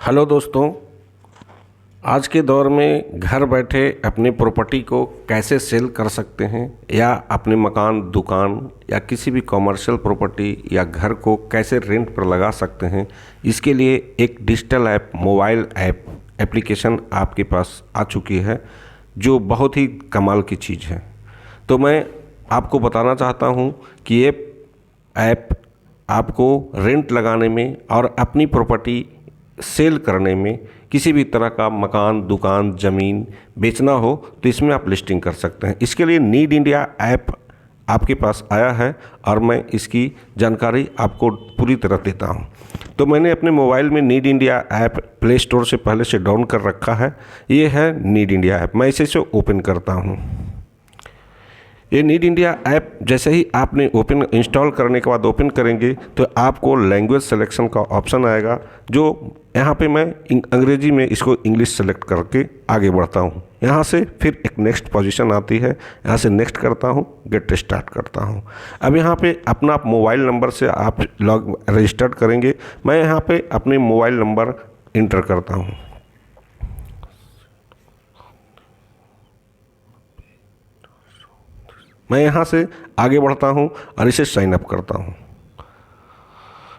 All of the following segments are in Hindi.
हेलो दोस्तों, आज के दौर में घर बैठे अपनी प्रॉपर्टी को कैसे सेल कर सकते हैं या अपने मकान, दुकान या किसी भी कॉमर्शियल प्रॉपर्टी या घर को कैसे रेंट पर लगा सकते हैं, इसके लिए एक digital app, mobile app application आपके पास आ चुकी है जो बहुत ही कमाल की चीज़ है। तो मैं आपको बताना चाहता हूँ कि ये ऐप आपको रेंट लगाने में और अपनी प्रॉपर्टी सेल करने में, किसी भी तरह का मकान, दुकान, ज़मीन बेचना हो तो इसमें आप लिस्टिंग कर सकते हैं। इसके लिए नीड इंडिया ऐप आपके पास आया है और मैं इसकी जानकारी आपको पूरी तरह देता हूं। तो मैंने अपने मोबाइल में need India app play store से पहले से डाउन कर रखा है। ये है नीड इंडिया ऐप। मैं इसे ओपन करता हूं। ये नीड इंडिया ऐप जैसे ही आपने इंस्टॉल करने के बाद ओपन करेंगे तो आपको लैंग्वेज सिलेक्शन का ऑप्शन आएगा, जो यहाँ पे मैं अंग्रेजी में इसको इंग्लिश सेलेक्ट करके आगे बढ़ता हूँ। यहाँ से फिर एक नेक्स्ट पोजीशन आती है, यहाँ से नेक्स्ट करता हूँ, गेट स्टार्ट करता हूँ। अब यहाँ पे अपना मोबाइल नंबर से आप रजिस्टर्ड करेंगे। मैं यहाँ पे अपने मोबाइल नंबर इंटर करता हूँ। मैं यहाँ से आगे बढ़ता हूँ और इसे साइन अप करता हूँ।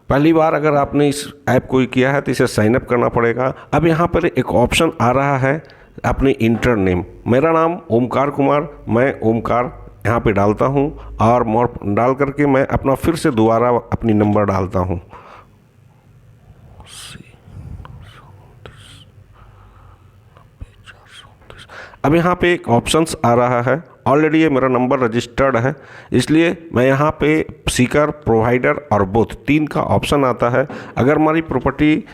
पहली बार अगर आपने इस ऐप को किया है तो इसे साइन अप करना पड़ेगा। अब यहाँ पर एक ऑप्शन आ रहा है अपने इंटर नेम। मेरा नाम ओमकार कुमार, मैं ओमकार यहाँ पे डालता हूँ और मोर डाल करके मैं अपना फिर से दोबारा अपनी नंबर डालता हूँ। अब यहाँ पे एक ऑप्शंस आ रहा है, ऑलरेडी ये मेरा नंबर रजिस्टर्ड है, इसलिए मैं यहाँ पे सीकर, प्रोवाइडर और बोथ 3 का ऑप्शन आता है। अगर हमारी प्रॉपर्टी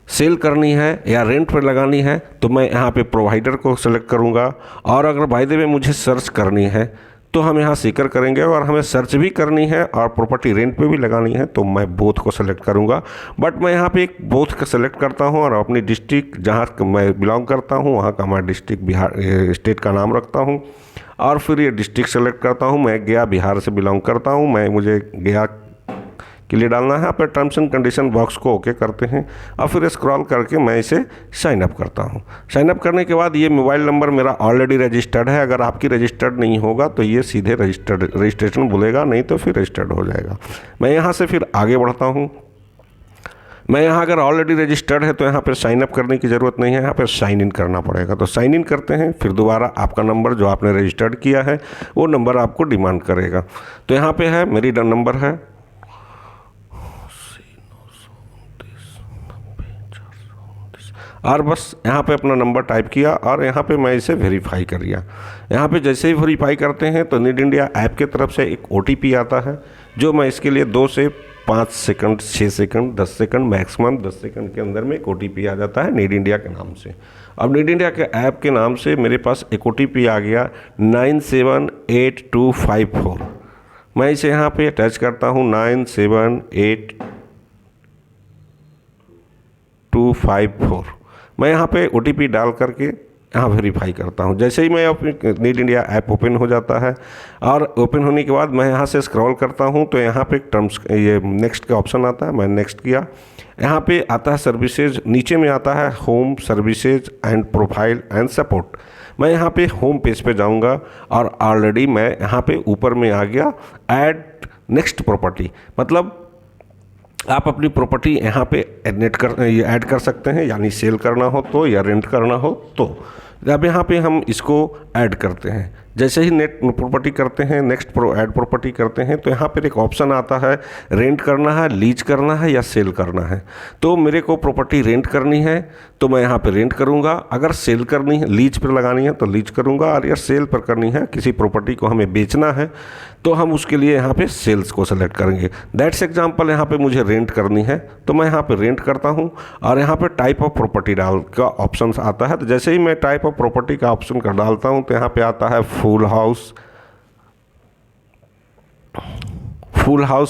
सेल करनी है या रेंट पर लगानी है तो मैं यहाँ पे प्रोवाइडर को सेलेक्ट करूँगा, और अगर बाय द वे मुझे सर्च करनी है तो हम यहाँ सीकर करेंगे, और हमें सर्च भी करनी है और प्रॉपर्टी रेंट पे भी लगानी है तो मैं बोथ को सेलेक्ट करूँगा। बट मैं यहाँ पे एक बोथ का सेलेक्ट करता हूँ और अपनी डिस्ट्रिक्ट जहाँ मैं बिलोंग करता हूँ वहाँ का मैं डिस्ट्रिक्ट बिहार स्टेट का नाम रखता हूँ, और फिर ये डिस्ट्रिक्ट सेलेक्ट करता हूँ। मैं गया बिहार से बिलोंग करता हूँ, मुझे गया के लिए डालना है। पर टर्म्स एंड कंडीशन बॉक्स को ओके करते हैं और फिर स्क्रॉल करके मैं इसे साइन अप करता हूं। साइन अप करने के बाद ये मोबाइल नंबर मेरा ऑलरेडी रजिस्टर्ड है। अगर आपकी रजिस्टर्ड नहीं होगा तो ये सीधे रजिस्ट्रेशन बोलेगा, नहीं तो फिर रजिस्टर्ड हो जाएगा। मैं यहाँ से फिर आगे बढ़ता हूँ। मैं यहाँ अगर ऑलरेडी रजिस्टर्ड है तो यहाँ पर साइन अप करने की ज़रूरत नहीं है, यहाँ पर साइन इन करना पड़ेगा। तो साइन इन करते हैं, फिर दोबारा आपका नंबर जो आपने रजिस्टर्ड किया है वो नंबर आपको डिमांड करेगा। तो यहाँ पे है, मेरी नंबर है 80 और बस यहाँ पे अपना नंबर टाइप किया और यहाँ पे मैं इसे वेरीफाई कर लिया। यहाँ पे जैसे ही वेरीफाई करते हैं तो नीड इंडिया ऐप की तरफ से एक OTP आता है, जो मैं इसके लिए 2 से 5 second, 6 second, 10 second, maximum 10 second के अंदर में एक OTP आ जाता है नीड इंडिया के नाम से। अब नीड इंडिया के ऐप के नाम से मेरे पास एक OTP आ गया 978254। मैं इसे यहाँ पे अटैच करता हूँ 978254। मैं यहाँ पे OTP डाल करके यहाँ वेरीफाई करता हूँ। जैसे ही मैं अपनी नीड इंडिया ऐप ओपन हो जाता है, और ओपन होने के बाद मैं यहाँ से स्क्रॉल करता हूँ तो यहाँ पे टर्म्स, ये नेक्स्ट का ऑप्शन आता है। मैं नेक्स्ट किया। यहाँ पे आता है सर्विसेज, नीचे में आता है home services and profile and support. मैं यहाँ पे होम पेज पे जाऊँगा और ऑलरेडी मैं यहाँ पे ऊपर में आ गया ऐड नेक्स्ट प्रॉपर्टी। मतलब आप अपनी प्रॉपर्टी यहाँ पे ऐड कर सकते हैं, यानी सेल करना हो तो या रेंट करना हो तो। अब यहाँ पे हम इसको ऐड करते हैं। जैसे ही नेट प्रॉपर्टी करते हैं, नेक्स्ट ऐड प्रॉपर्टी करते हैं तो यहाँ पर एक ऑप्शन आता है, रेंट करना है, लीज करना है या सेल करना है। तो मेरे को प्रॉपर्टी रेंट करनी है तो मैं यहाँ पे रेंट करूँगा। अगर सेल करनी है, लीज पर लगानी है तो लीज करूँगा, और या सेल पर करनी है, किसी प्रॉपर्टी को हमें बेचना है तो हम उसके लिए यहाँ पे सेल्स को सेलेक्ट करेंगे। दैट्स एग्जांपल, यहाँ पे मुझे रेंट करनी है तो मैं यहाँ पे रेंट करता हूँ, और यहाँ पे टाइप ऑफ प्रॉपर्टी डाल का ऑप्शन आता है। तो जैसे ही मैं टाइप ऑफ प्रॉपर्टी का ऑप्शन कर डालता हूँ तो यहाँ पे आता है full house,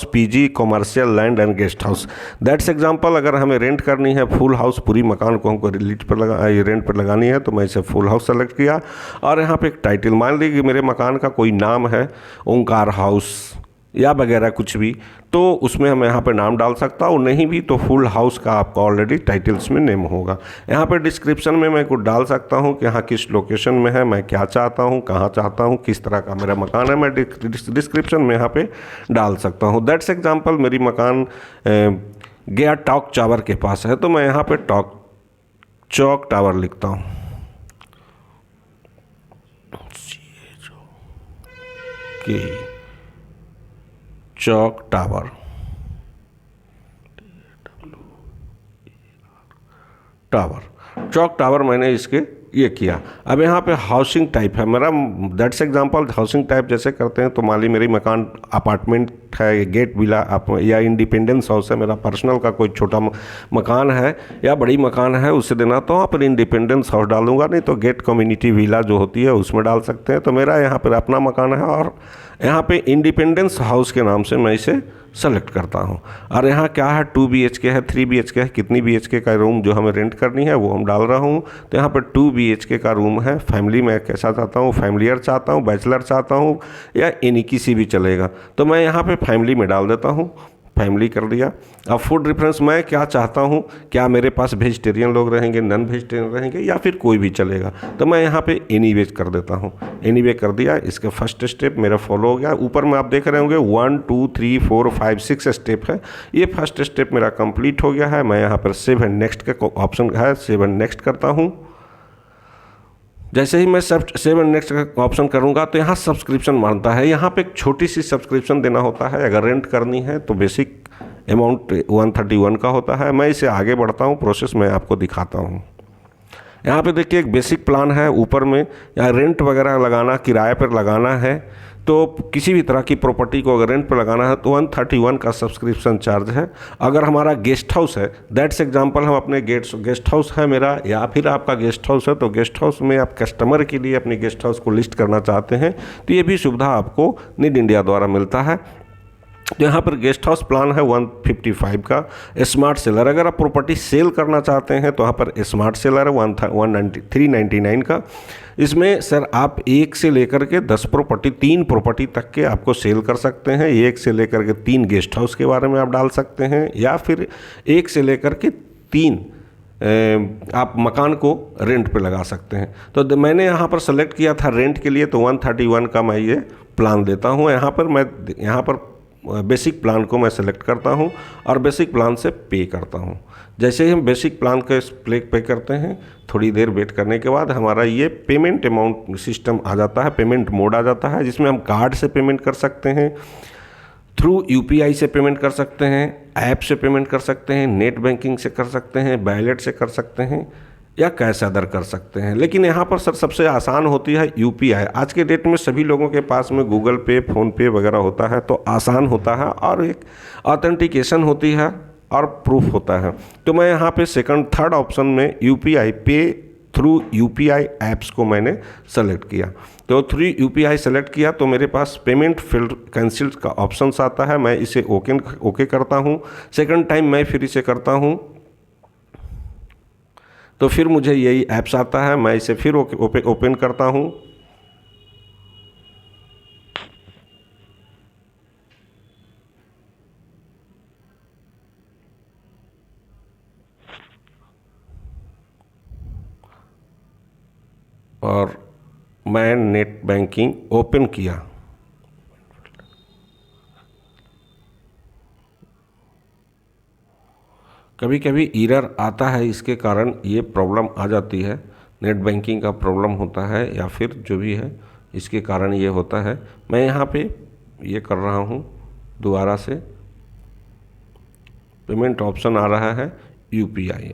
PG, commercial, land and guest house. That's example, अगर हमें रेंट करनी है फुल हाउस, पूरी मकान को हमको लीज पर रेंट पर लगानी है तो मैं इसे फुल हाउस सेलेक्ट किया। और यहाँ पे एक टाइटल, मान लीजिए मेरे मकान का कोई नाम है ओंकार हाउस या वगैरह कुछ भी, तो उसमें हम यहाँ पे नाम डाल सकता हूँ। नहीं भी तो फुल हाउस का आपका ऑलरेडी टाइटल्स में नेम होगा। यहाँ पे डिस्क्रिप्शन में मैं कुछ डाल सकता हूँ कि हाँ किस लोकेशन में है, मैं क्या चाहता हूँ, कहाँ चाहता हूँ, किस तरह का मेरा मकान है, मैं डिस्क्रिप्शन में यहाँ पे डाल सकता हूँ। दैट्स एग्जाम्पल, मेरी मकान गया टॉक टावर के पास है, तो मैं यहाँ पे चौक टावर लिखता हूँ, चौक टावर, चौक टावर मैंने इसके ये किया। अब यहाँ पे हाउसिंग टाइप है मेरा, दैट्स एग्जांपल हाउसिंग टाइप जैसे करते हैं तो मान ली मेरी मकान अपार्टमेंट है, गेट विला या इंडिपेंडेंस हाउस है, मेरा पर्सनल का कोई छोटा मकान है या बड़ी मकान है उसे देना, तो वहाँ पर इंडिपेंडेंस हाउस डालूंगा, नहीं तो गेट कम्युनिटी विला जो होती है उसमें डाल सकते हैं। तो मेरा यहाँ पर अपना मकान है और यहाँ पे इंडिपेंडेंस हाउस के नाम से मैं इसे सेलेक्ट करता हूँ। और यहाँ क्या है, 2 BHK है, 3 BHK है, कितनी BHK का रूम जो हमें रेंट करनी है वो हम डाल रहा हूँ। तो यहाँ पर 2 BHK का रूम है। फैमिली में कैसा चाहता हूँ, फैमिलियर चाहता हूँ, बैचलर चाहता हूँ या एनी किसी भी चलेगा, तो मैं यहाँ पे फैमिली में डाल देता हूँ, फैमिली कर दिया। अब फूड रेफरेंस मैं क्या चाहता हूँ, क्या मेरे पास वेजिटेरियन लोग रहेंगे, नॉन वेजिटेरियन रहेंगे या फिर कोई भी चलेगा, तो मैं यहाँ पे एनी वेज कर देता हूँ। एनी वे कर दिया, इसका फर्स्ट स्टेप मेरा फॉलो हो गया। ऊपर में आप देख रहे होंगे 1 2 3 4 5 6 स्टेप है, ये फर्स्ट स्टेप मेरा कंप्लीट हो गया है। मैं यहाँ पर सेव एंड नेक्स्ट का ऑप्शन है, सेव एंड नेक्स्ट करता हूँ। जैसे ही मैं सेव एंड नेक्स्ट का ऑप्शन करूंगा तो यहाँ सब्सक्रिप्शन मांगता है। यहाँ पे एक छोटी सी सब्सक्रिप्शन देना होता है, अगर रेंट करनी है तो बेसिक अमाउंट 131 का होता है। मैं इसे आगे बढ़ता हूँ, प्रोसेस मैं आपको दिखाता हूँ। यहाँ पे देखिए एक बेसिक प्लान है, ऊपर में या रेंट वगैरह लगाना, किराए पर लगाना है, तो किसी भी तरह की प्रॉपर्टी को अगर रेंट पर लगाना है तो 131 का सब्सक्रिप्शन चार्ज है। अगर हमारा गेस्ट हाउस है, दैट्स एग्जांपल, हम अपने गेस्ट हाउस है मेरा या फिर आपका गेस्ट हाउस है, तो गेस्ट हाउस में आप कस्टमर के लिए अपने गेस्ट हाउस को लिस्ट करना चाहते हैं तो ये भी सुविधा आपको नीड इंडिया द्वारा मिलता है। तो यहाँ पर गेस्ट हाउस प्लान है 155 का। स्मार्ट सेलर, अगर आप प्रॉपर्टी सेल करना चाहते हैं तो यहाँ पर स्मार्ट सेलर है 399 का। इसमें सर आप 1 से लेकर के 10 प्रॉपर्टी, 3 प्रॉपर्टी तक के आपको सेल कर सकते हैं। 1 से लेकर के 3 गेस्ट हाउस के बारे में आप डाल सकते हैं या फिर 1 से लेकर के 3 आप मकान को रेंट पे लगा सकते हैं। तो मैंने यहाँ पर सेलेक्ट किया था रेंट के लिए, तो 131 का मैं ये प्लान देता हूँ। यहाँ पर बेसिक प्लान को मैं सेलेक्ट करता हूँ और बेसिक प्लान से पे करता हूँ। जैसे ही हम बेसिक प्लान के पे करते हैं, थोड़ी देर वेट करने के बाद हमारा ये पेमेंट अमाउंट सिस्टम आ जाता है, पेमेंट मोड आ जाता है, जिसमें हम कार्ड से पेमेंट कर सकते हैं, थ्रू UPI से पेमेंट कर सकते हैं, ऐप से पेमेंट कर सकते हैं, नेट बैंकिंग से कर सकते हैं, वॉलेट से कर सकते हैं या कैश अदर कर सकते हैं। लेकिन यहाँ पर सर सबसे आसान होती है UPI। आज के डेट में सभी लोगों के पास में गूगल पे, फ़ोन पे वगैरह होता है, तो आसान होता है और एक ऑथेंटिकेशन होती है और प्रूफ होता है। तो मैं यहाँ पे थर्ड ऑप्शन में UPI पे थ्रू UPI ऐप्स को मैंने सेलेक्ट किया। तो थ्रू UPI सेलेक्ट किया तो मेरे पास पेमेंट फील्ड कैंसिल का ऑप्शन आता है, मैं इसे ओके करता हूँ। सेकंड टाइम मैं फिर इसे करता हूँ तो फिर मुझे यही ऐप्स आता है, मैं इसे फिर ओपन करता हूँ। और मैं नेट बैंकिंग ओपन किया। कभी कभी एरर आता है, इसके कारण ये प्रॉब्लम आ जाती है, नेट बैंकिंग का प्रॉब्लम होता है या फिर जो भी है इसके कारण ये होता है। मैं यहाँ पे ये कर रहा हूँ, दोबारा से पेमेंट ऑप्शन आ रहा है UPI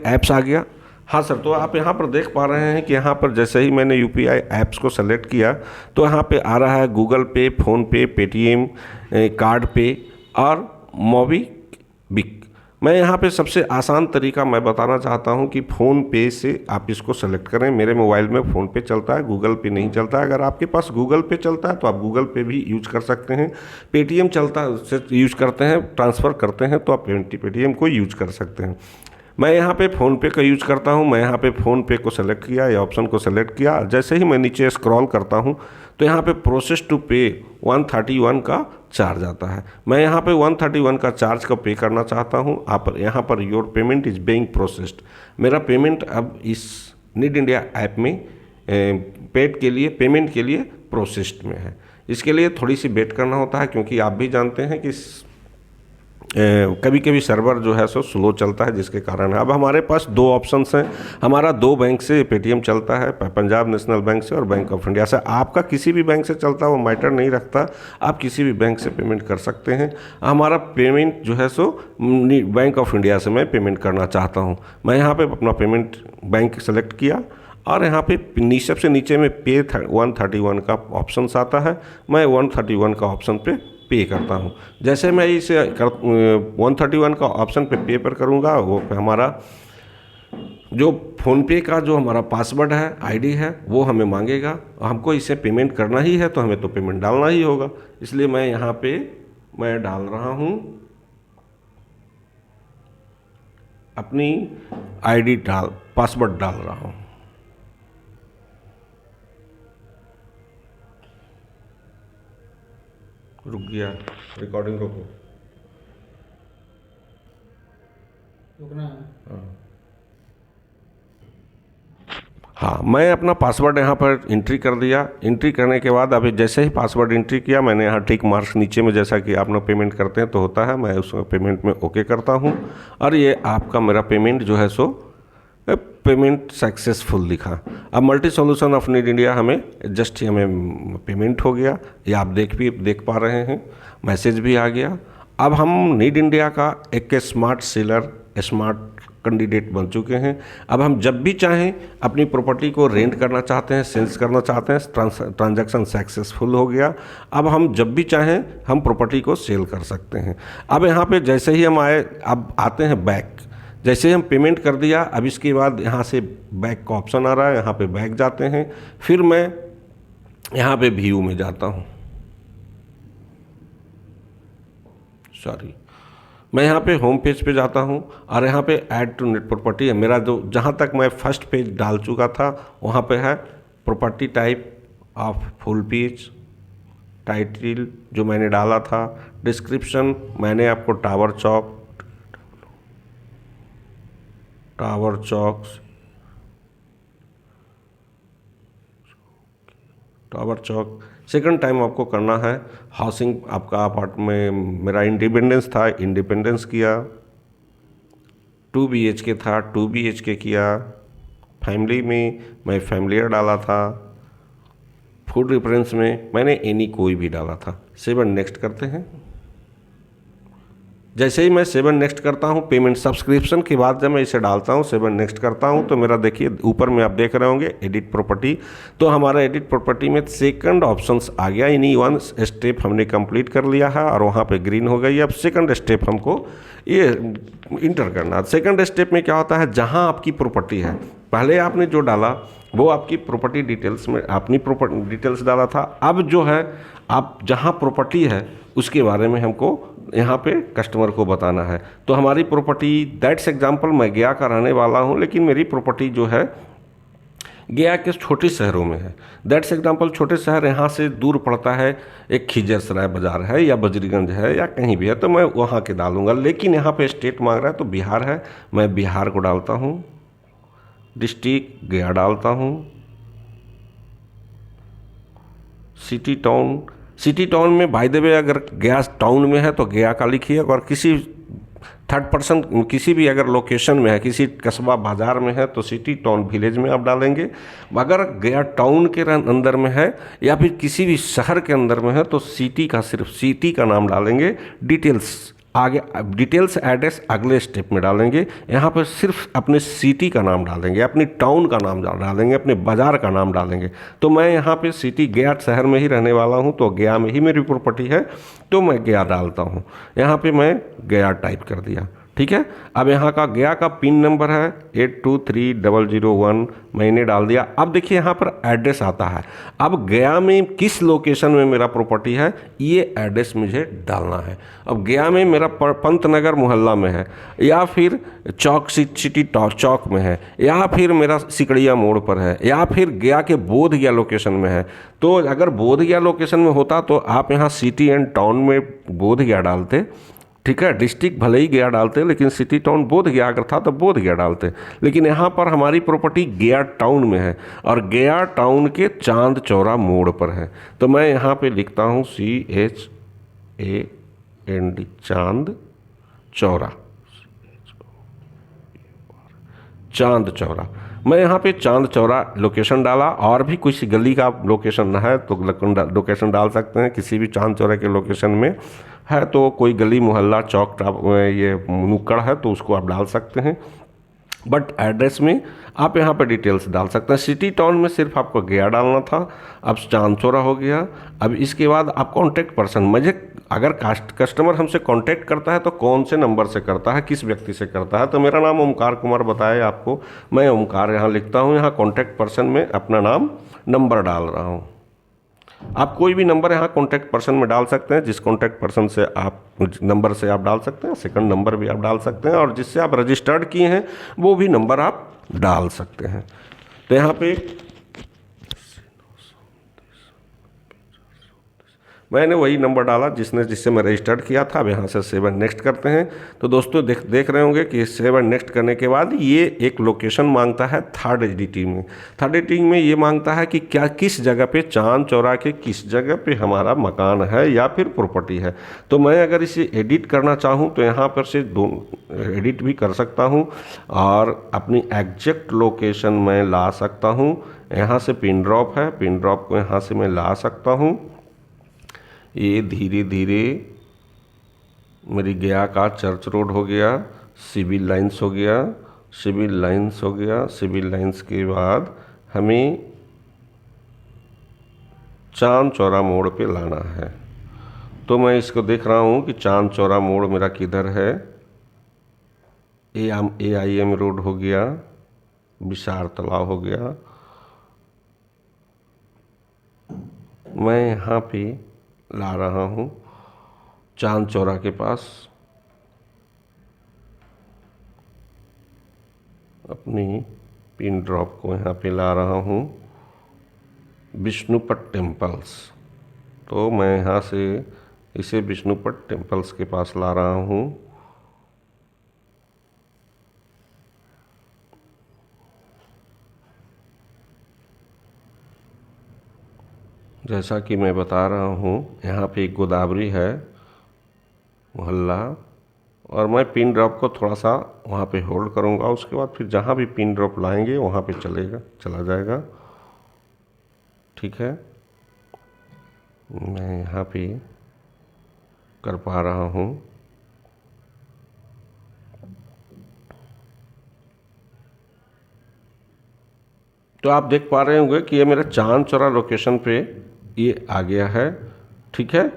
ऐप्स आ गया। हाँ सर, तो आप यहाँ पर देख पा रहे हैं कि यहाँ पर जैसे ही मैंने UPI ऐप्स को सेलेक्ट किया तो यहाँ पे आ रहा है गूगल पे, फ़ोन पे, पेटीएम, कार्ड पे और मोबीक्विक। मैं यहाँ पे सबसे आसान तरीका मैं बताना चाहता हूँ कि फ़ोन पे से आप इसको सेलेक्ट करें। मेरे मोबाइल में फ़ोन पे चलता है, गूगल पे नहीं चलता है। अगर आपके पास गूगल पे चलता है तो आप गूगल पे भी यूज कर सकते हैं। पेटीएम चलता है, उससे यूज करते हैं, ट्रांसफ़र करते हैं तो आप पेटीएम को यूज कर सकते हैं। मैं यहाँ पे फ़ोनपे का यूज़ करता हूँ। मैं यहाँ पे फ़ोनपे को सेलेक्ट किया, या ऑप्शन को सेलेक्ट किया। जैसे ही मैं नीचे स्क्रॉल करता हूँ तो यहाँ पे प्रोसेस टू पे 131 का चार्ज आता है। मैं यहाँ पे 131 का चार्ज का पे करना चाहता हूँ। आप यहाँ per your payment is being processed, मेरा पेमेंट अब इस नीड इंडिया ऐप में पेमेंट के लिए प्रोसेस्ड में है। इसके लिए थोड़ी सी वेट करना होता है, क्योंकि आप भी जानते हैं कि कभी कभी सर्वर जो है सो स्लो चलता है, जिसके कारण है। अब हमारे पास दो ऑप्शंस हैं। हमारा दो बैंक से पेटीएम चलता है, पंजाब नेशनल बैंक से और बैंक ऑफ इंडिया से। आपका किसी भी बैंक से चलता है वो मैटर नहीं रखता, आप किसी भी बैंक से पेमेंट कर सकते हैं। हमारा पेमेंट जो है सो बैंक ऑफ इंडिया से मैं पेमेंट करना चाहता हूँ। मैं यहाँ पे अपना पेमेंट बैंक सेलेक्ट किया और यहाँ पे सबसे नीचे में पे 131 का ऑप्शन आता है। मैं 131 का ऑप्शन पे करता हूँ। जैसे मैं इसे 131 का ऑप्शन पे पर करूँगा, वो हमारा जो फ़ोनपे का जो हमारा पासवर्ड है, आईडी है, वो हमें मांगेगा। हमको इसे पेमेंट करना ही है तो हमें तो पेमेंट डालना ही होगा। इसलिए मैं यहाँ पे मैं डाल रहा हूँ अपनी आईडी पासवर्ड डाल रहा हूँ। रुक गया, रिकॉर्डिंग रोको। रुकना। हाँ, मैं अपना पासवर्ड यहाँ पर एंट्री कर दिया। एंट्री करने के बाद अभी जैसे ही पासवर्ड एंट्री किया, मैंने यहाँ टिक मार्क्स नीचे में, जैसा कि आप लोग पेमेंट करते हैं तो होता है, मैं उस पेमेंट में ओके करता हूँ। और ये आपका मेरा पेमेंट जो है सो पेमेंट सक्सेसफुल लिखा। अब multi solution of need India हमें जस्ट ही हमें पेमेंट हो गया। ये आप देख पा रहे हैं, मैसेज भी आ गया। अब हम नीड इंडिया का एक स्मार्ट सेलर, स्मार्ट कैंडिडेट बन चुके हैं। अब हम जब भी चाहें अपनी प्रॉपर्टी को रेंट करना चाहते हैं, सेल्स करना चाहते हैं, ट्रांजैक्शन सक्सेसफुल हो गया। अब हम जब भी चाहें हम प्रॉपर्टी को सेल कर सकते हैं। अब यहाँ पे जैसे ही हम अब आते हैं बैक। जैसे हम पेमेंट कर दिया, अब इसके बाद यहाँ से बैक का ऑप्शन आ रहा है, यहाँ पे बैक जाते हैं। फिर मैं यहाँ पे व्यू में जाता हूँ, मैं यहाँ पे होम पेज पे जाता हूँ और यहाँ पे ऐड टू नेट प्रॉपर्टी है मेरा। जो जहाँ तक मैं फर्स्ट पेज डाल चुका था वहाँ पे है property type of full page, title जो मैंने डाला था, डिस्क्रिप्शन मैंने आपको टावर चौक सेकंड टाइम आपको करना है। हाउसिंग आपका अपार्टमेंट, मेरा इंडिपेंडेंस था, इंडिपेंडेंस किया। 2 BHK था, 2 BHK किया। फैमिली में मैं फैमिलियर डाला था। फूड रेफरेंस में मैंने एनी कोई भी डाला था। 7 नेक्स्ट करते हैं। जैसे ही मैं 7 नेक्स्ट करता हूँ, पेमेंट सब्सक्रिप्शन के बाद जब मैं इसे डालता हूँ 7 नेक्स्ट करता हूँ, तो मेरा देखिए ऊपर में आप देख रहे होंगे एडिट प्रॉपर्टी। तो हमारा एडिट प्रॉपर्टी में सेकंड ऑप्शंस आ गया, यानी 1 स्टेप हमने कंप्लीट कर लिया है और वहाँ पे ग्रीन हो गई। अब सेकंड स्टेप हमको ये इंटर करना। सेकंड स्टेप में क्या होता है, जहाँ आपकी प्रॉपर्टी है, पहले आपने जो डाला वो आपकी प्रॉपर्टी डिटेल्स में अपनी प्रॉपर्टी डिटेल्स डाला था। अब जो है आप जहाँ प्रॉपर्टी है उसके बारे में हमको यहाँ पे कस्टमर को बताना है। तो हमारी प्रॉपर्टी, दैट्स एग्जांपल, मैं गया का रहने वाला हूँ, लेकिन मेरी प्रॉपर्टी जो है गया के छोटे शहरों में है। दैट्स एग्जांपल, छोटे शहर यहाँ से दूर पड़ता है, एक खिजरसराय बाज़ार है या बजरीगंज है या कहीं भी है, तो मैं वहाँ के डालूँगा। लेकिन यहाँ पे स्टेट मांग रहा है तो बिहार है, मैं बिहार को डालता हूँ। डिस्ट्रिक्ट गया डालता हूँ। सिटी टाउन में बाय द वे अगर गया टाउन में है तो गया का लिखिए, और किसी थर्ड पर्सन किसी भी अगर लोकेशन में है, किसी कस्बा बाज़ार में है तो सिटी टाउन विलेज में आप डालेंगे। अगर गया टाउन के अंदर में है या फिर किसी भी शहर के अंदर में है तो सिटी का सिर्फ सिटी का नाम डालेंगे। डिटेल्स आगे, डिटेल्स एड्रेस अगले स्टेप में डालेंगे। यहाँ पर सिर्फ अपने सिटी का नाम डालेंगे, अपनी टाउन का नाम डालेंगे, अपने बाज़ार का नाम डालेंगे। तो मैं यहाँ पे सिटी गया शहर में ही रहने वाला हूँ, तो गया में ही मेरी प्रॉपर्टी है, तो मैं गया डालता हूँ। यहाँ पे मैं गया टाइप कर दिया। ठीक है। अब यहाँ का गया का पिन नंबर है 823001, मैंने डाल दिया। अब देखिए यहाँ पर एड्रेस आता है। अब गया में किस लोकेशन में मेरा प्रॉपर्टी है ये एड्रेस मुझे डालना है। अब गया में मेरा पंत नगर मोहल्ला में है, या फिर चौक सिटी चौक में है, या फिर मेरा सिकड़िया मोड़ पर है, या फिर गया के बोध गया लोकेशन में है। तो अगर बोध गया लोकेशन में होता तो आप यहाँ सिटी एंड टाउन में बोध गया डालते, ठीक है। डिस्ट्रिक्ट भले ही गया डालते, लेकिन सिटी टाउन बोध गया अगर था तो बोध गया डालते। लेकिन यहाँ पर हमारी प्रॉपर्टी गया टाउन में है और गया टाउन के चांद चौरा मोड़ पर है। तो मैं यहाँ पे लिखता हूँ CHAND चांद चौरा, चांद चौरा। मैं यहाँ पे चांद चौरा लोकेशन डाला, और भी कुछ गली का लोकेशन है तो लोकेशन डाल सकते हैं। किसी भी चांद चौरा के लोकेशन में है तो कोई गली मोहल्ला चौक ये नुक्कड़ है तो उसको आप डाल सकते हैं। बट एड्रेस में आप यहाँ पे डिटेल्स डाल सकते हैं। सिटी टाउन में सिर्फ आपको गया डालना था, अब चांद चौरा हो गया। अब इसके बाद आप कॉन्टैक्ट पर्सन, मुझे अगर कस्टमर हमसे कांटेक्ट करता है तो कौन से नंबर से करता है, किस व्यक्ति से करता है, तो मेरा नाम ओमकार कुमार बताया आपको, मैं ओमकार यहाँ लिखता हूँ। यहाँ कॉन्टैक्ट पर्सन में अपना नाम नंबर डाल रहा हूँ। आप कोई भी नंबर यहाँ कॉन्टैक्ट पर्सन में डाल सकते हैं, जिस कॉन्टैक्ट पर्सन से आप नंबर से आप डाल सकते हैं, सेकंड नंबर भी आप डाल सकते हैं, और जिससे आप रजिस्टर्ड किए हैं वो भी नंबर आप डाल सकते हैं। तो यहाँ पे मैंने वही नंबर डाला जिससे मैं रजिस्टर्ड किया था। अब यहाँ से सेव एंड नेक्स्ट करते हैं। तो दोस्तों देख रहे होंगे कि सेव एंड नेक्स्ट करने के बाद ये एक लोकेशन मांगता है थर्ड एडिटिंग में। थर्ड एडिटिंग में ये मांगता है कि क्या किस जगह पे, चांद चौरा के किस जगह पे हमारा मकान है या फिर प्रॉपर्टी है। तो मैं अगर इसे एडिट करना चाहूँ तो यहाँ पर से एडिट भी कर सकता हूँ और अपनी एग्जैक्ट लोकेशन मैं ला सकता हूँ। यहाँ से पिन ड्रॉप है, पिन ड्रॉप को यहाँ से मैं ला सकता हूँ। ये धीरे धीरे मेरी गया का चर्च रोड हो गया, सिविल लाइंस हो गया, सिविल लाइंस हो गया। सिविल लाइंस के बाद हमें चांद चौरा मोड़ पे लाना है। तो मैं इसको देख रहा हूँ कि चांद चौरा मोड़ मेरा किधर है। AIM रोड हो गया, विशार तालाब हो गया। मैं यहाँ पे ला रहा हूँ चांद चौरा के पास अपनी पिन ड्रॉप को, यहाँ पे ला रहा हूँ विष्णुपट टेम्पल्स। तो मैं यहाँ से इसे विष्णुपट टेम्पल्स के पास ला रहा हूँ। जैसा कि मैं बता रहा हूँ, यहाँ पे एक गोदावरी है मोहल्ला, और मैं पिन ड्रॉप को थोड़ा सा वहाँ पे होल्ड करूँगा। उसके बाद फिर जहाँ भी पिन ड्रॉप लाएंगे वहाँ पे चला जाएगा। ठीक है, मैं यहाँ पे कर पा रहा हूँ। तो आप देख पा रहे होंगे कि ये मेरा चांद चौरा लोकेशन पे ये आ गया है। ठीक है,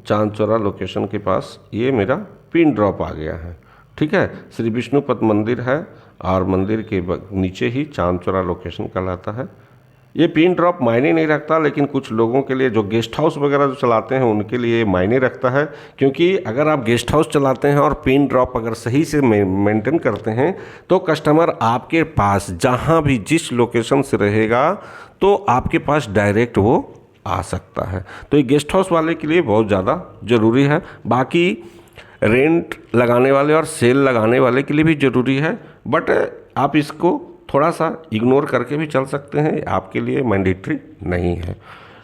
चांद चौरा लोकेशन के पास ये मेरा पिन ड्रॉप आ गया है। ठीक है, श्री विष्णुपद मंदिर है और मंदिर के नीचे ही चांद चौरा लोकेशन कहलाता है। ये पिन ड्रॉप मायने नहीं रखता, लेकिन कुछ लोगों के लिए जो गेस्ट हाउस वगैरह जो चलाते हैं उनके लिए मायने रखता है। क्योंकि अगर आप गेस्ट हाउस चलाते हैं और पिन ड्रॉप अगर सही से मेंटेन करते हैं तो कस्टमर आपके पास जहां भी जिस लोकेशन से रहेगा तो आपके पास डायरेक्ट वो आ सकता है। तो ये गेस्ट हाउस वाले के लिए बहुत ज़्यादा ज़रूरी है। बाकी रेंट लगाने वाले और सेल लगाने वाले के लिए भी ज़रूरी है, बट आप इसको थोड़ा सा इग्नोर करके भी चल सकते हैं, आपके लिए मैंडेटरी नहीं है।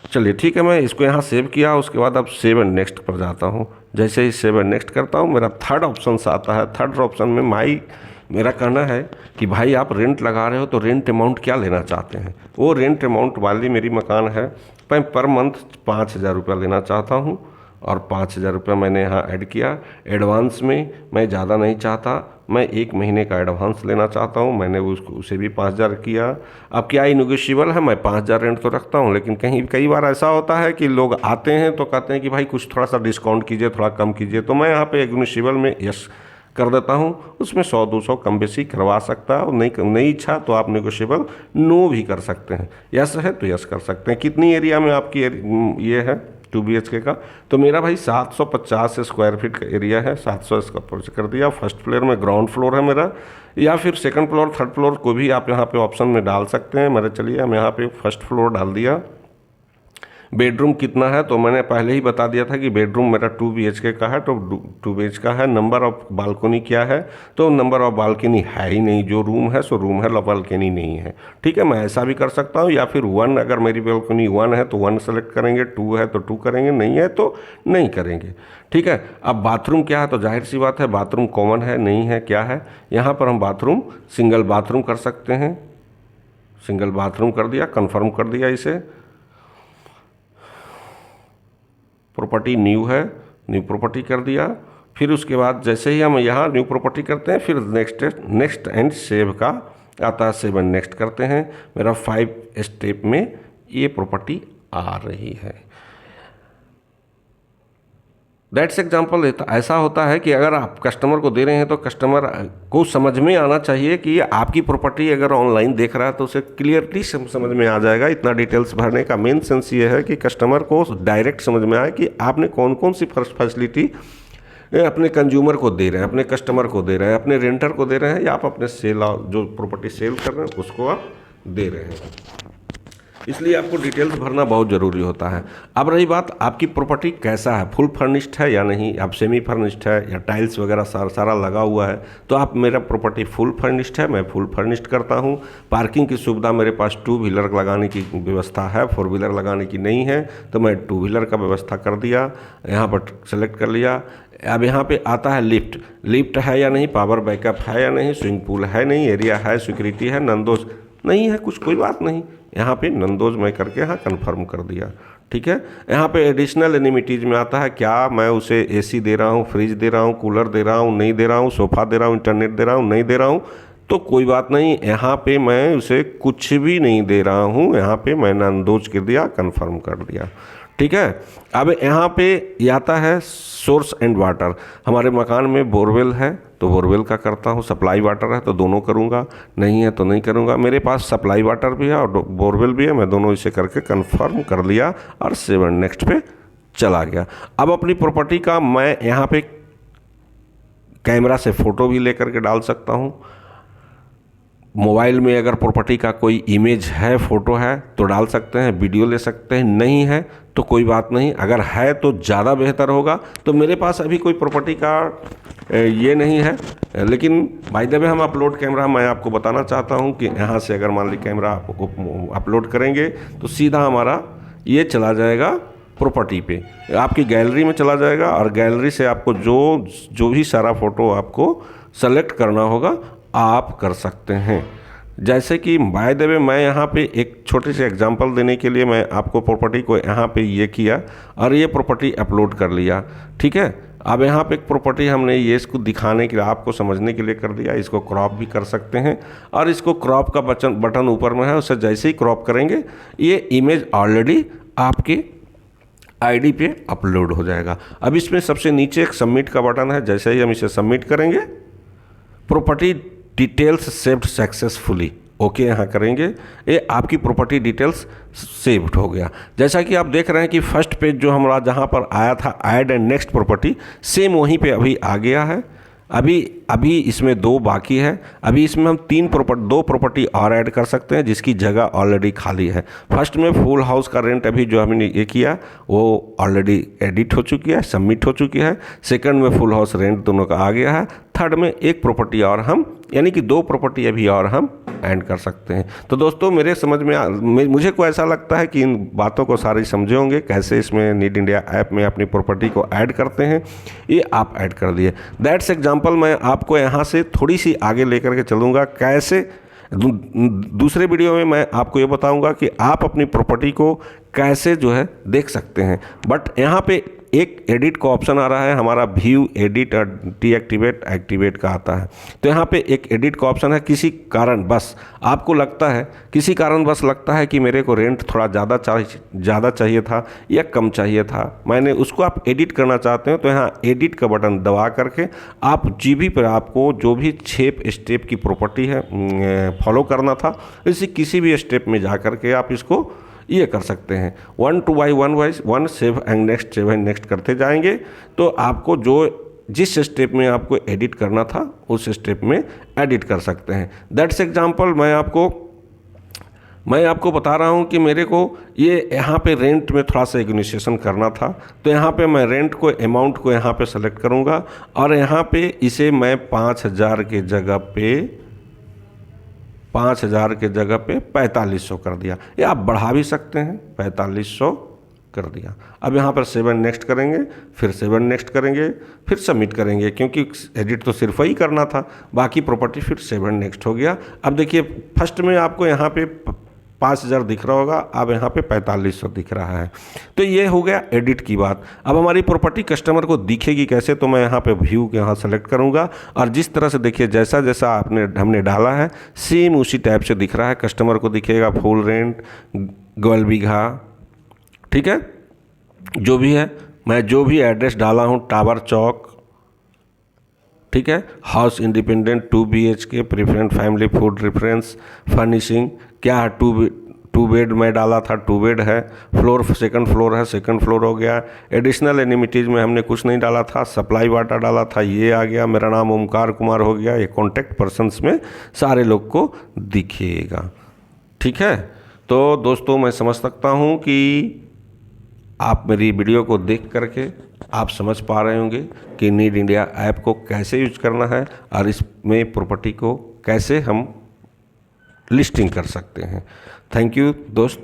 चलिए ठीक है, मैं इसको यहाँ सेव किया। उसके बाद अब सेव एंड नेक्स्ट पर जाता हूँ। जैसे ही सेव एंड नेक्स्ट करता हूँ मेरा थर्ड ऑप्शन आता है। थर्ड ऑप्शन में मेरा कहना है कि भाई आप रेंट लगा रहे हो तो रेंट अमाउंट क्या लेना चाहते हैं। वो रेंट अमाउंट वाली मेरी मकान है, मैं पर मंथ 5,000 रुपया लेना चाहता हूँ और 5,000 रुपया मैंने यहाँ ऐड किया। एडवांस में मैं ज़्यादा नहीं चाहता, मैं 1 महीने का एडवांस लेना चाहता हूँ। मैंने उसे भी 5,000 किया। अब क्या ये नेगोशिएबल है, मैं 5,000 रेंट तो रखता हूँ, लेकिन कई बार ऐसा होता है कि लोग आते हैं तो कहते हैं कि भाई कुछ थोड़ा सा डिस्काउंट कीजिए, थोड़ा कम कीजिए। तो मैं यहाँ पे नेगोशिएबल में यस कर देता हूँ, उसमें 100-200 कम बेसी करवा सकता है, और नहीं इच्छा तो आप नेगोशिएबल नो भी कर सकते हैं। यस है तो यस कर सकते हैं। कितनी एरिया में आपकी ये है 2 BHK का? तो मेरा भाई 750 स्क्वायर फीट का एरिया है, 700 स्क्वायर फीट कर दिया। फर्स्ट फ्लोर में ग्राउंड फ्लोर है मेरा, या फिर सेकंड फ्लोर थर्ड फ्लोर को भी आप यहाँ पे ऑप्शन में डाल सकते हैं। मेरे चलिए हम यहाँ पे फर्स्ट फ्लोर डाल दिया। बेडरूम कितना है तो मैंने पहले ही बता दिया था कि बेडरूम मेरा 2 BHK का है, तो 2 BHK का है। नंबर ऑफ बालकनी क्या है? तो नंबर ऑफ बालकनी है ही नहीं, जो रूम है सो रूम है, बालकनी नहीं है। ठीक है, मैं ऐसा भी कर सकता हूँ, या फिर 1, अगर मेरी बालकनी 1 है तो 1 सेलेक्ट करेंगे, 2 है तो 2 करेंगे, नहीं है तो नहीं करेंगे। ठीक है, अब बाथरूम क्या है? तो जाहिर सी बात है बाथरूम कॉमन है, नहीं है, क्या है? यहाँ पर हम बाथरूम सिंगल बाथरूम कर सकते हैं। सिंगल बाथरूम कर दिया, कन्फर्म कर दिया इसे। प्रॉपर्टी न्यू है, न्यू प्रॉपर्टी कर दिया। फिर उसके बाद जैसे ही हम यहाँ न्यू प्रॉपर्टी करते हैं, फिर नेक्स्ट एंड सेव का आता है, 7 नेक्स्ट करते हैं। मेरा 5 स्टेप में ये प्रॉपर्टी आ रही है। That's example. ऐसा होता है कि अगर आप कस्टमर को दे रहे हैं तो कस्टमर को समझ में आना चाहिए कि आपकी प्रॉपर्टी अगर ऑनलाइन देख रहा है तो उसे क्लियरली समझ में आ जाएगा। इतना डिटेल्स भरने का मेन सेंस ये है कि कस्टमर को डायरेक्ट समझ में आए कि आपने कौन कौन सी फैसिलिटी अपने कंज्यूमर को दे रहे हैं, अपने कस्टमर को दे रहे हैं, अपने रेंटर को दे रहे हैं, या आप अपने जो प्रॉपर्टी सेल कर रहे हैं उसको आप दे रहे हैं। इसलिए आपको डिटेल्स भरना बहुत ज़रूरी होता है। अब रही बात आपकी प्रॉपर्टी कैसा है, फुल फर्निश्ड है या नहीं, आप सेमी फर्निश्ड है या टाइल्स वगैरह सारा लगा हुआ है। तो आप मेरा प्रॉपर्टी फुल फर्निश्ड है, मैं फुल फर्निश्ड करता हूँ। पार्किंग की सुविधा मेरे पास 2 व्हीलर लगाने की व्यवस्था है, 4 व्हीलर लगाने की नहीं है, तो मैं 2 व्हीलर का व्यवस्था कर दिया, यहाँ पर सेलेक्ट कर लिया। अब यहाँ पे आता है लिफ्ट है या नहीं, पावर बैकअप है या नहीं, स्विमिंग पूल है नहीं, एरिया है, सिक्योरिटी है, नंदोज नहीं है, कुछ कोई बात नहीं। यहाँ पे नंदोज मैं करके यहाँ कन्फर्म कर दिया। ठीक है, यहाँ पे एडिशनल एनिमिटीज़ में आता है क्या मैं उसे एसी दे रहा हूँ, फ्रिज दे रहा हूँ, कूलर दे रहा हूँ, नहीं दे रहा हूँ, सोफ़ा दे रहा हूँ, इंटरनेट दे रहा हूँ, नहीं दे रहा हूँ, तो कोई बात नहीं। यहाँ पे मैं उसे कुछ भी नहीं दे रहा हूँ, यहाँ पे मैंने नंदोज कर दिया, कन्फर्म कर दिया। ठीक है, अब यहाँ पे आता है सोर्स एंड वाटर। हमारे मकान में बोरवेल है तो बोरवेल का करता हूँ, सप्लाई वाटर है तो दोनों करूँगा, नहीं है तो नहीं करूँगा। मेरे पास सप्लाई वाटर भी है और बोरवेल भी है, मैं दोनों इसे करके कंफर्म कर लिया और 7 नेक्स्ट पे चला गया। अब अपनी प्रॉपर्टी का मैं यहाँ पे कैमरा से फ़ोटो भी लेकर के डाल सकता हूँ। मोबाइल में अगर प्रॉपर्टी का कोई इमेज है, फ़ोटो है तो डाल सकते हैं, वीडियो ले सकते हैं, नहीं है तो कोई बात नहीं, अगर है तो ज़्यादा बेहतर होगा। तो मेरे पास अभी कोई प्रॉपर्टी का ये नहीं है, लेकिन बाय द वे हम अपलोड कैमरा मैं आपको बताना चाहता हूँ कि यहाँ से अगर मान ली कैमरा अपलोड करेंगे तो सीधा हमारा ये चला जाएगा प्रॉपर्टी पे, आपकी गैलरी में चला जाएगा, और गैलरी से आपको जो भी सारा फ़ोटो आपको सेलेक्ट करना होगा आप कर सकते हैं। जैसे कि बाय द वे मैं यहाँ पे एक छोटे से एग्जांपल देने के लिए मैं आपको प्रॉपर्टी को यहाँ पे ये किया और ये प्रॉपर्टी अपलोड कर लिया। ठीक है, अब यहाँ पे एक प्रॉपर्टी हमने ये इसको दिखाने के लिए, आपको समझने के लिए कर दिया। इसको क्रॉप भी कर सकते हैं, और इसको क्रॉप का बटन ऊपर में है, उससे जैसे ही क्रॉप करेंगे ये इमेज ऑलरेडी आपके आईडी पे अपलोड हो जाएगा। अब इसमें सबसे नीचे एक सबमिट का बटन है, जैसे ही हम इसे सबमिट करेंगे property details saved successfully, okay यहाँ करेंगे, ये आपकी प्रॉपर्टी डिटेल्स सेव्ड हो गया। जैसा कि आप देख रहे हैं कि फर्स्ट पेज जो हमारा जहाँ पर आया था add and next property, same वहीं पे अभी आ गया है। अभी इसमें 2 बाकी है। अभी इसमें हम 2 प्रॉपर्टी और ऐड कर सकते हैं जिसकी जगह ऑलरेडी खाली है। फर्स्ट में फुल हाउस का रेंट अभी जो हमने ये किया वो ऑलरेडी एडिट हो चुकी है, सबमिट हो चुकी है। सेकंड में फुल हाउस रेंट दोनों का आ गया है। थर्ड में एक प्रॉपर्टी और हम, यानी कि 2 प्रॉपर्टी अभी और हम ऐड कर सकते हैं। तो दोस्तों मेरे समझ में मुझे को ऐसा लगता है कि इन बातों को सारे समझे होंगे, कैसे इसमें नीड इंडिया ऐप में अपनी प्रॉपर्टी को ऐड करते हैं, ये आप ऐड कर दिए। That's example. मैं आपको यहाँ से थोड़ी सी आगे लेकर के चलूँगा, कैसे दूसरे वीडियो में मैं आपको ये बताऊंगा कि आप अपनी प्रॉपर्टी को कैसे जो है देख सकते हैं। बट यहाँ पे एक एडिट का ऑप्शन आ रहा है, हमारा व्यू, एडिट और डीएक्टिवेट, एक्टिवेट का आता है। तो यहाँ पे एक एडिट का ऑप्शन है। किसी कारण बस आपको लगता है, किसी कारण बस लगता है कि मेरे को रेंट थोड़ा ज़्यादा चाहिए था या कम चाहिए था, मैंने उसको आप एडिट करना चाहते हो, तो यहाँ एडिट का बटन दबा करके आप जीबी पर आपको जो भी 6 स्टेप की प्रॉपर्टी है फॉलो करना था, इसी किसी भी स्टेप में जा करके आप इसको ये कर सकते हैं। 1 बाई 1 सेव एंड नेक्स्ट करते जाएंगे तो आपको जो जिस स्टेप में आपको एडिट करना था उस स्टेप में एडिट कर सकते हैं। दैट्स एग्जांपल मैं आपको बता रहा हूँ कि मेरे को ये यहाँ पे रेंट में थोड़ा सा इग्निशिएशन करना था, तो यहाँ पे मैं रेंट को अमाउंट को यहाँ पे सेलेक्ट करूँगा और यहाँ पे इसे मैं 5,000 के जगह पे 4500 कर दिया, या आप बढ़ा भी सकते हैं, 4500 कर दिया। अब यहाँ पर 7 नेक्स्ट करेंगे, फिर 7 नेक्स्ट करेंगे, फिर सबमिट करेंगे, क्योंकि एडिट तो सिर्फ वही करना था, बाकी प्रॉपर्टी फिर 7 नेक्स्ट हो गया। अब देखिए फर्स्ट में आपको यहाँ पे 5,000 दिख रहा होगा, अब यहाँ पे 4500 दिख रहा है। तो ये हो गया एडिट की बात। अब हमारी प्रॉपर्टी कस्टमर को दिखेगी कैसे, तो मैं यहाँ पे व्यू के यहाँ सेलेक्ट करूँगा और जिस तरह से देखिए जैसा जैसा हमने डाला है सेम उसी टाइप से दिख रहा है, कस्टमर को दिखेगा फुल रेंट, 12 बीघा, ठीक है। जो भी है, मैं जो भी एड्रेस डाला हूँ, टावर चौक, ठीक है, house independent 2 BHK, preference family, food reference, furnishing क्या है, 2 बेड मैं डाला था, 2 बेड है, फ्लोर सेकंड फ्लोर है, सेकंड फ्लोर हो गया। एडिशनल एनिमिटीज़ में हमने कुछ नहीं डाला था, सप्लाई वाटर डाला था, ये आ गया। मेरा नाम ओमकार कुमार हो गया, ये कॉन्टैक्ट पर्सन्स में सारे लोग को दिखेगा, ठीक है। तो दोस्तों मैं समझ सकता हूँ कि आप मेरी वीडियो को देख करके आप समझ पा रहे होंगे कि नीड इंडिया ऐप को कैसे यूज करना है और इसमें प्रॉपर्टी को कैसे हम लिस्टिंग कर सकते हैं। थैंक यू दोस्त।